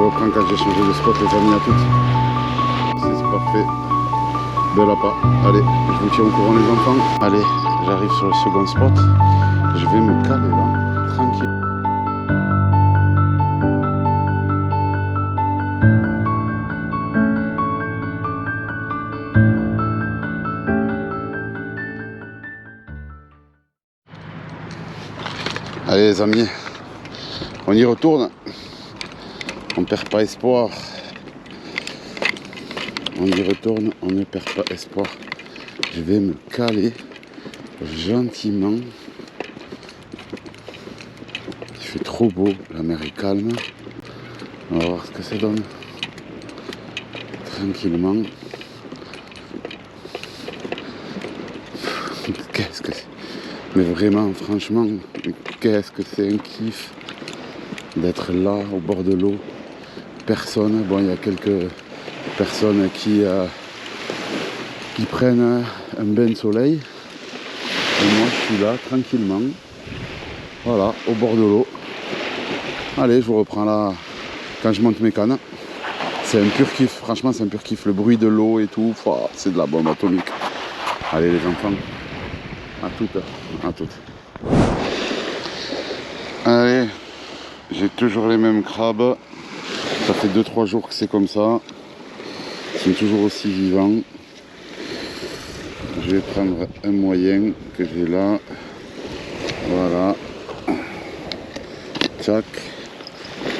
reprends quand j'ai changé de spot, les amis, à toutes. C'est parfait. Belle appât. Allez, je vous tiens au courant les enfants. Allez, j'arrive sur le second spot. Je vais me caler là, tranquille. Allez les amis, on y retourne. On perd pas espoir. On y retourne, on ne perd pas espoir. Je vais me caler gentiment. Il fait trop beau, la mer est calme. On va voir ce que ça donne. Tranquillement. Qu'est-ce que c'est? Mais vraiment, franchement, qu'est-ce que c'est un kiff d'être là, au bord de l'eau. Personne. Bon, il y a quelques personnes qui prennent un bain de soleil. Et moi, je suis là, tranquillement. Voilà, au bord de l'eau. Allez, je vous reprends là quand je monte mes cannes. C'est un pur kiff, franchement, c'est un pur kiff. Le bruit de l'eau et tout, c'est de la bombe atomique. Allez, les enfants, à toutes, à toutes. Allez, j'ai toujours les mêmes crabes. Ça fait 2-3 jours que c'est comme ça. Ils sont toujours aussi vivants. Je vais prendre un moyen que j'ai là. Voilà. Tchac.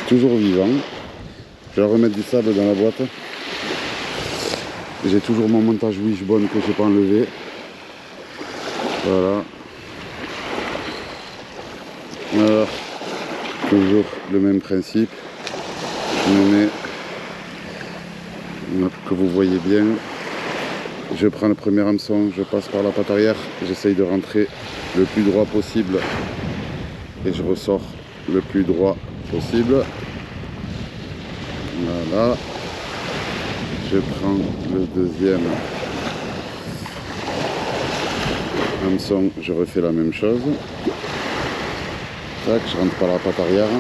Toujours vivant. Je vais remettre du sable dans la boîte. J'ai toujours mon montage wishbone que je n'ai pas enlevé. Voilà. Alors, toujours le même principe. Je me mets, que vous voyez bien, je prends le premier hameçon, je passe par la patte arrière, j'essaye de rentrer le plus droit possible et je ressors le plus droit possible. Voilà. Je prends le deuxième hameçon, je refais la même chose. Tac, je rentre par la patte arrière.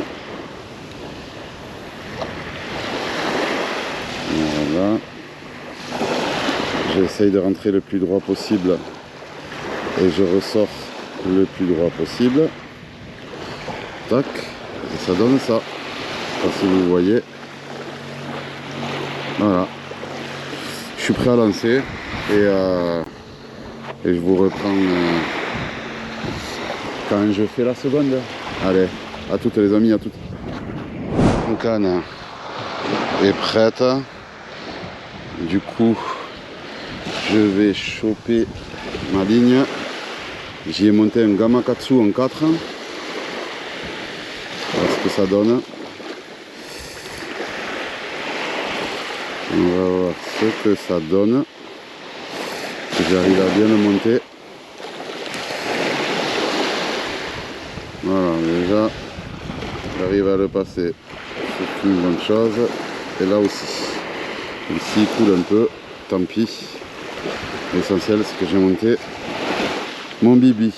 Voilà. J'essaye de rentrer le plus droit possible et je ressors le plus droit possible. Tac, et ça donne ça. Je sais pas si vous voyez. Voilà. Je suis prêt à lancer et je vous reprends quand je fais la seconde. Allez, à toutes les amis, à toutes. Mon canne est prête. Du coup, je vais choper ma ligne. J'y ai monté un Gamakatsu en 4. Voilà ce que ça donne. On va voir ce que ça donne. Si j'arrive à bien le monter. Voilà, déjà, j'arrive à le passer. C'est une bonne chose. Et là aussi. Ici il coule un peu, tant pis. L'essentiel c'est que j'ai monté mon bibi.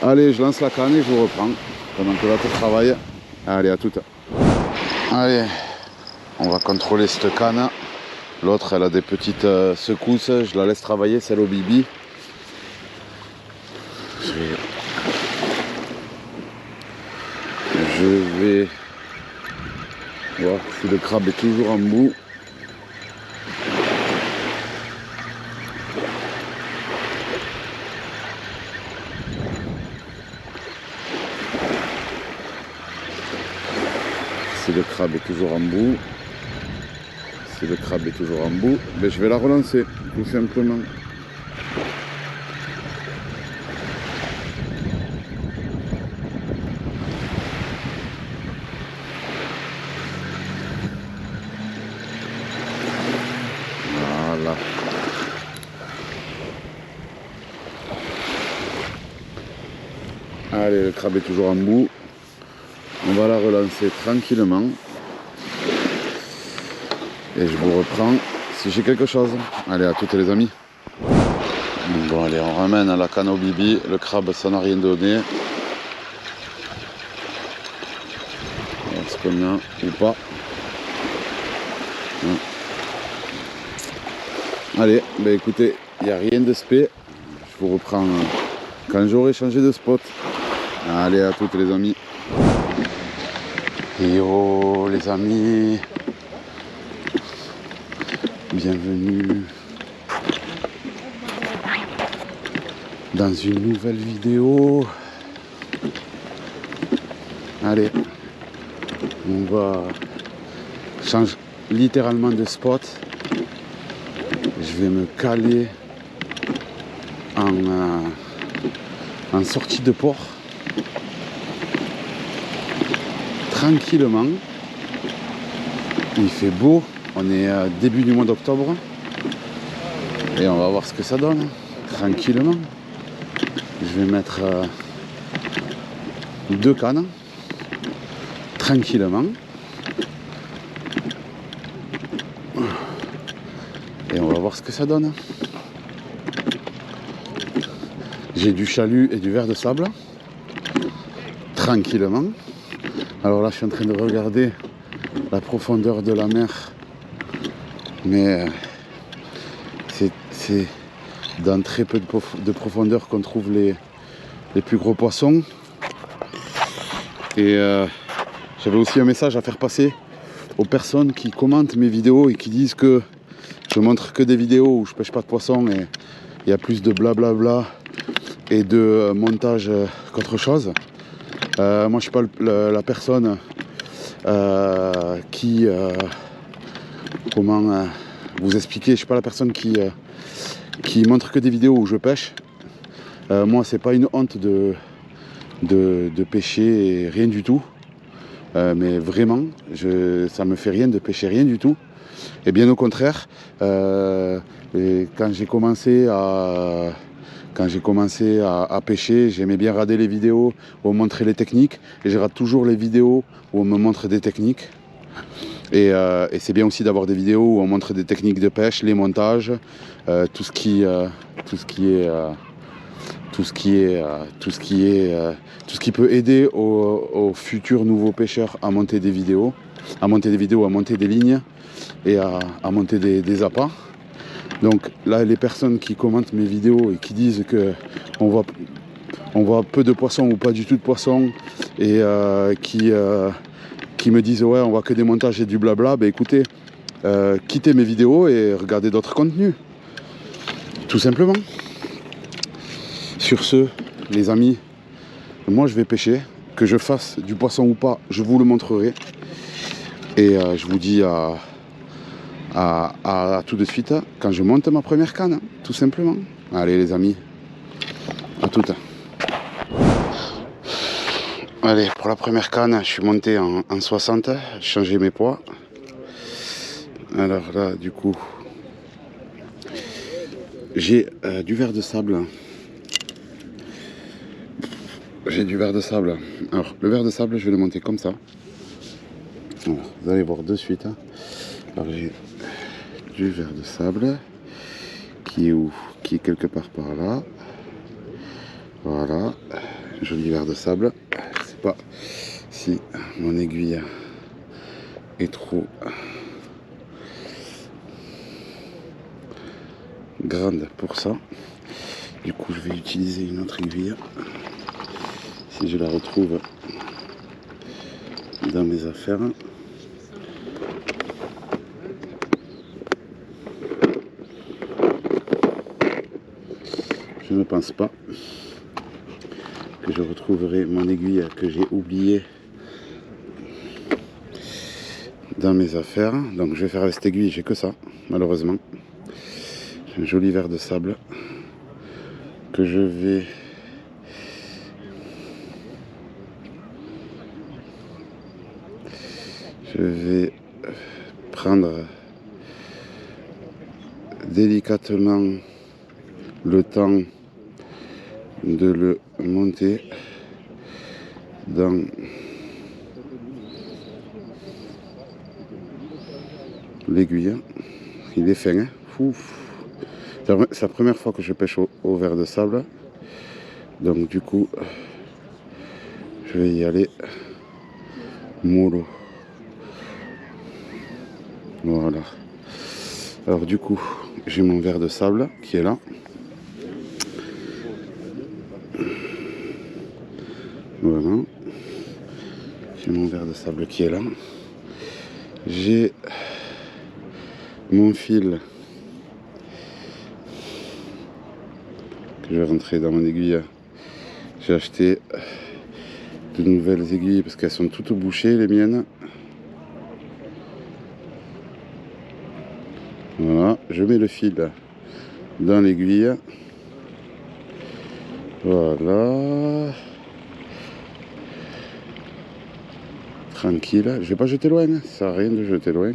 Allez, je lance la canne et je vous reprends pendant que l'autre travaille. Allez, à toute. Allez, on va contrôler cette canne. L'autre elle a des petites secousses, je la laisse travailler, celle au bibi. Je vais voir si le crabe est toujours en bout. Si le crabe est toujours en bout, ben je vais la relancer, tout simplement. Voilà. Allez, le crabe est toujours en bout. On va la relancer tranquillement. Et je vous reprends si j'ai quelque chose. Allez, à toutes les amis. Bon, allez, on ramène à la canne au bibi. Le crabe, ça n'a rien donné. Est-ce qu'on a ou pas? Ouais. Allez, bah écoutez, il n'y a rien de spé. Je vous reprends quand j'aurai changé de spot. Allez, à toutes les amis. Et oh les amis, bienvenue dans une nouvelle vidéo. Allez, on va changer littéralement de spot. Je vais me caler en sortie de port. Tranquillement. Il fait beau. On est début du mois d'octobre. Et on va voir ce que ça donne. Tranquillement. Je vais mettre 2 cannes. Tranquillement. Et on va voir ce que ça donne. J'ai du chalut et du verre de sable. Tranquillement. Alors là, je suis en train de regarder la profondeur de la mer. Mais c'est dans très peu de profondeur qu'on trouve les plus gros poissons. Et j'avais aussi un message à faire passer aux personnes qui commentent mes vidéos et qui disent que je montre que des vidéos où je pêche pas de poissons et il y a plus de blablabla et de montage qu'autre chose. Moi je suis pas la personne qui comment vous expliquer, je suis pas la personne qui montre que des vidéos où je pêche. Moi c'est pas une honte de pêcher et rien du tout. Mais vraiment, ça me fait rien de pêcher rien du tout. Et bien au contraire, quand j'ai commencé à pêcher, j'aimais bien regarder les vidéos où on montrait les techniques. Et je rate toujours les vidéos où on me montre des techniques. Et c'est bien aussi d'avoir des vidéos où on montre des techniques de pêche, les montages, tout ce qui peut aider aux futurs nouveaux pêcheurs à monter des vidéos, à monter des lignes et à monter des appâts. Donc là, les personnes qui commentent mes vidéos et qui disent que on voit peu de poissons ou pas du tout de poissons et qui me disent ouais, on voit que des montages et du blabla, ben écoutez, quittez mes vidéos et regardez d'autres contenus, tout simplement. Sur ce, les amis, moi je vais pêcher, que je fasse du poisson ou pas, je vous le montrerai. Et je vous dis à tout de suite quand je monte ma première canne, tout simplement. Allez les amis, à toutes. Allez, pour la première canne, je suis monté en 60, j'ai changé mes poids. Alors là, du coup, j'ai du verre de sable. J'ai du verre de sable. Alors, le verre de sable, je vais le monter comme ça. Alors, vous allez voir de suite. Alors, j'ai du verre de sable qui est où? Qui est quelque part par là. Voilà. Joli verre de sable. Je sais pas si mon aiguille est trop grande pour ça. Du coup, je vais utiliser une autre aiguille. Si je la retrouve dans mes affaires. Je ne pense pas que je retrouverai mon aiguille que j'ai oubliée dans mes affaires. Donc je vais faire avec cette aiguille, j'ai que ça, malheureusement. J'ai un joli verre de sable que je vais prendre délicatement le temps de le monter dans l'aiguille. Il est fin, hein. C'est la première fois que je pêche au verre de sable, donc du coup je vais y aller mollo. Voilà. Alors du coup, j'ai mon verre de sable qui est là. Voilà. J'ai mon verre de sable qui est là. J'ai mon fil que je vais rentrer dans mon aiguille. J'ai acheté de nouvelles aiguilles parce qu'elles sont toutes bouchées, les miennes. Voilà, je mets le fil dans l'aiguille. Voilà. Tranquille. Je vais pas jeter loin, ça sert à rien de jeter loin.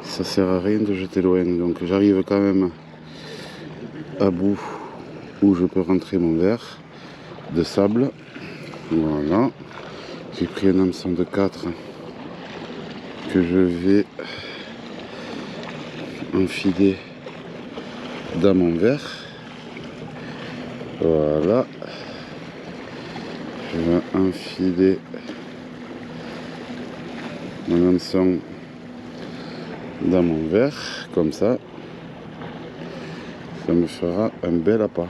Ça sert à rien de jeter loin, donc j'arrive quand même à bout où je peux rentrer mon verre de sable. Voilà, j'ai pris un hameçon de 4 que je vais enfiler dans mon verre. Voilà, je vais enfiler mon hameçon dans mon verre comme ça me fera un bel appât.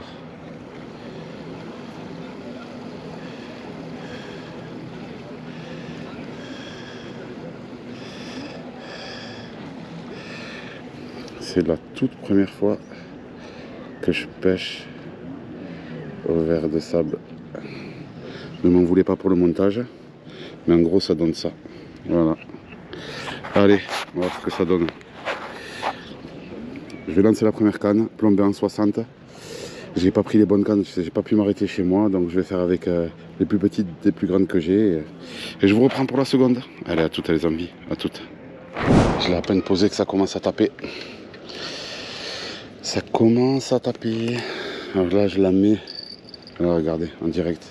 C'est la toute première fois que je pêche au verre de sable. Ne m'en voulez pas pour le montage, mais en gros ça donne ça. Voilà. Allez, on va voir ce que ça donne. Je vais lancer la première canne, plombée en 60. J'ai pas pris les bonnes cannes, j'ai pas pu m'arrêter chez moi, donc je vais faire avec les plus petites, les plus grandes que j'ai. Et je vous reprends pour la seconde. Allez, à toutes les amis, à toutes. Je l'ai à peine posé que ça commence à taper. Ça commence à taper. Alors là, je la mets. Alors regardez, en direct.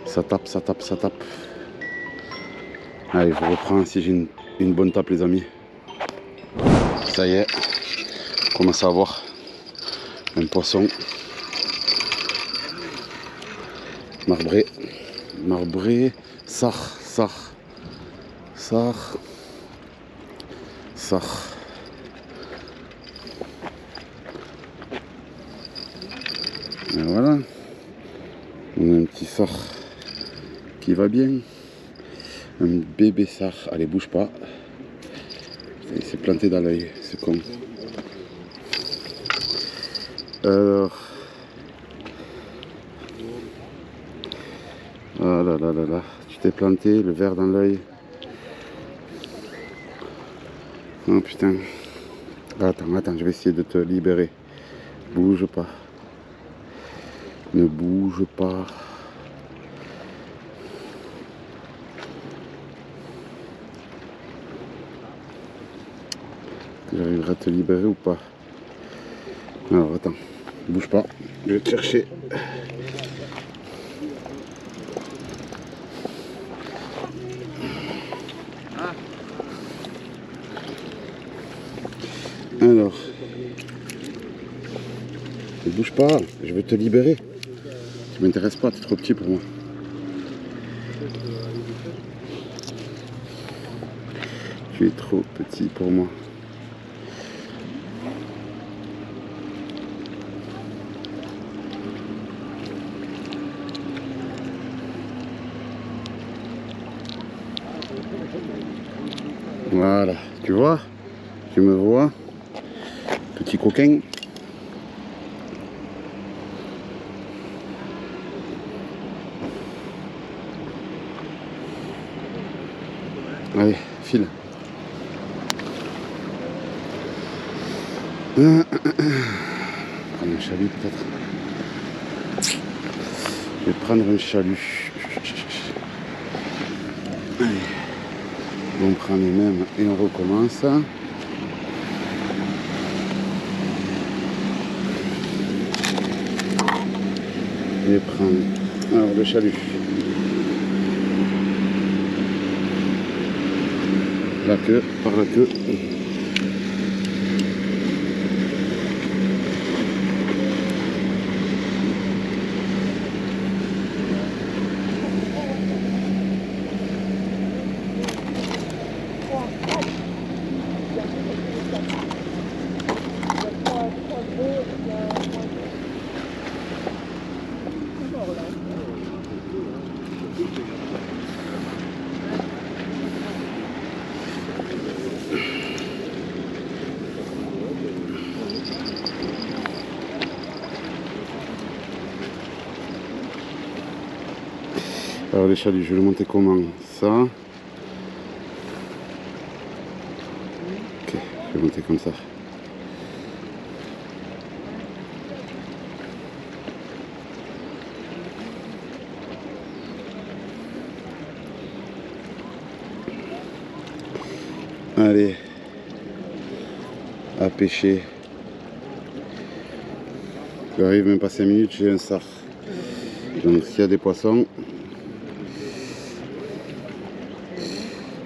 Ça tape, ça tape, ça tape. Allez, je reprends si j'ai une bonne tape, les amis. Ça y est, on commence à avoir un poisson marbré. Marbré, sar. Et voilà, on a un petit sar qui va bien. Un bébé sar, allez bouge pas. Il s'est planté dans l'œil, c'est con. Alors, ah là là là là, tu t'es planté, le verre dans l'œil. Oh putain. Attends, je vais essayer de te libérer. Bouge pas. Ne bouge pas. J'arriverai à te libérer ou pas? Alors attends, bouge pas. Je vais te chercher. Alors, ne bouge pas, je veux te libérer. Tu m'intéresses pas, t'es trop petit pour moi. Tu es trop petit pour moi. Voilà, tu vois? Tu me vois? Petit coquin. Allez, file. Prendre un chalut peut-être. Je vais prendre un chalut. Allez. On prend les mêmes et on recommence. Je vais prendre alors le chalut. la queue, par la queue. Alors les chaluts, je vais le monter comment? Ça. Ok, je vais le monter comme ça. Allez, à pêcher. J'arrive même pas 5 minutes, j'ai un sard. Donc s'il y a des poissons,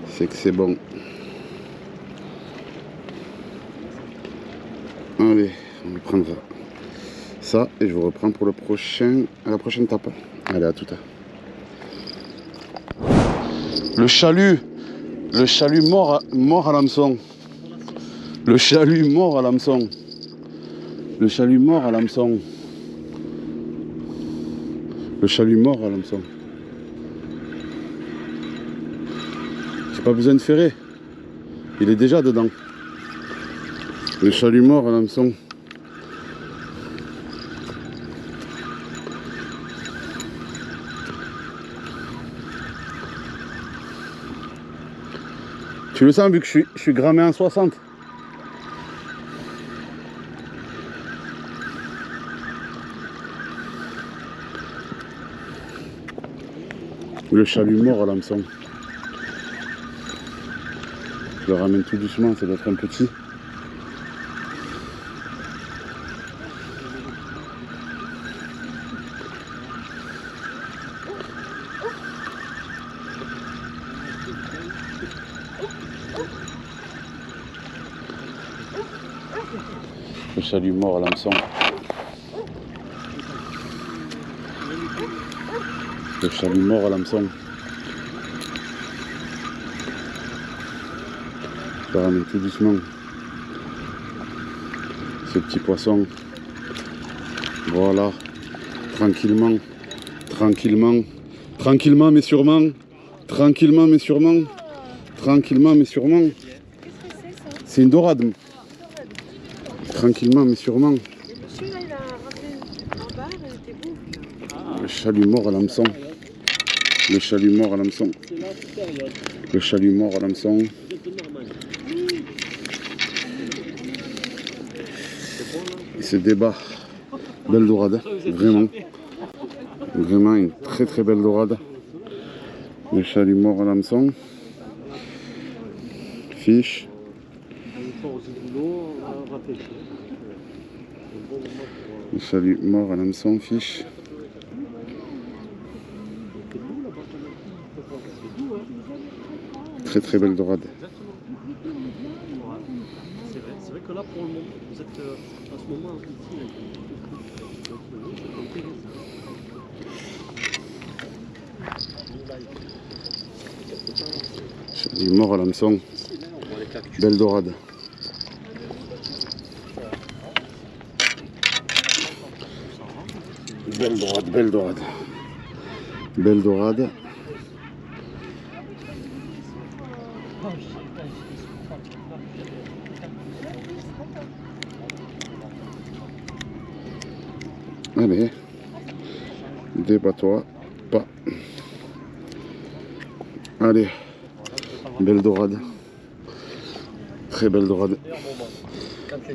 c'est que c'est bon. Allez, on va prendre ça et je vous reprends pour la prochaine tape. Allez, à tout à l'heure. Le chalut mort à l'hameçon. Le chalut mort à l'hameçon. Le chalut mort à l'hameçon. Le chalut mort à l'hameçon. J'ai pas besoin de ferrer. Il est déjà dedans. Le chalut mort à l'hameçon. Tu le sens vu que je suis grammé en 60. Le chalut mort à l'hameçon. Je le ramène tout doucement, ça doit être un petit. Le chalut mort à l'hameçon. Le chalut mort à l'hameçon. Je le ramène tout doucement. Ce petit poisson. Voilà. Tranquillement. Tranquillement. Tranquillement mais sûrement. Tranquillement mais sûrement. Tranquillement mais sûrement. C'est une dorade. Tranquillement mais sûrement. Le chalut mort à l'hameçon. Le chalut mort à l'hameçon. Le chalut mort à l'hameçon. Il se débat. Belle dorade, vraiment. Vraiment une très très belle dorade. Le chalut mort à l'hameçon. Fiche. Le chalut mort à l'hameçon, fiche. Très très belle dorade. C'est vrai que là pour le moment, vous êtes à ce moment Chalut mort à l'hameçon. Belle dorade. Belle dorade, belle dorade. Belle dorade. Allez, débat-toi pas. Allez, belle dorade. Très belle dorade.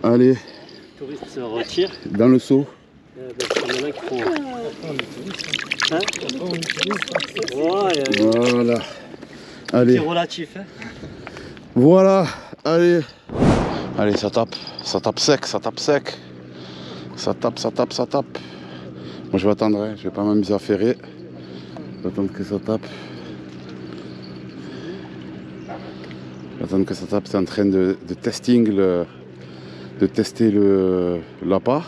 Allez, les touristes se retirent. dans le seau. Hein, Voilà. Allez. c'est relatif. Hein. Voilà. Allez. Allez, ça tape sec, ça tape sec. Ça tape. Moi je vais attendre, hein. Je vais pas m'amuser à ferrer. Je vais attendre que ça tape. Je vais attendre que ça tape. C'est en train de tester l'appât.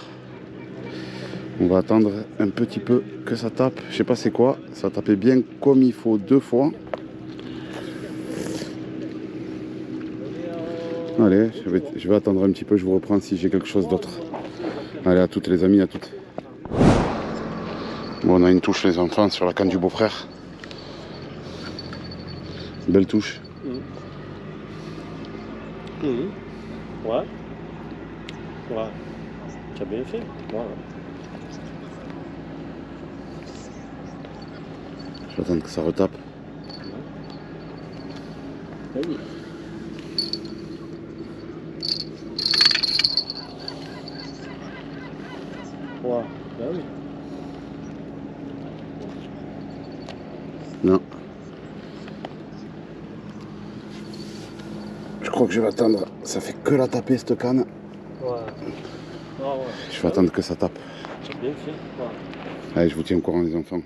On va attendre un petit peu que ça tape. Je sais pas c'est quoi. Ça a tapé bien comme il faut 2 fois. Allez, je vais attendre un petit peu. Je vous reprends si j'ai quelque chose d'autre. Allez, à toutes les amis, à toutes. Bon, on a une touche les enfants sur la canne du beau-frère. Belle touche. Ouais. Ouais. Tu as bien fait. Ouais. Je vais attendre que ça retape. Vas-y. Ouais. Ben oui. Non. Je crois que je vais attendre. Ça fait que la taper cette canne. Ouais. Ah ouais. Je vais attendre que ça tape. Tu as bien fait. Ouais. Allez, je vous tiens au courant les enfants.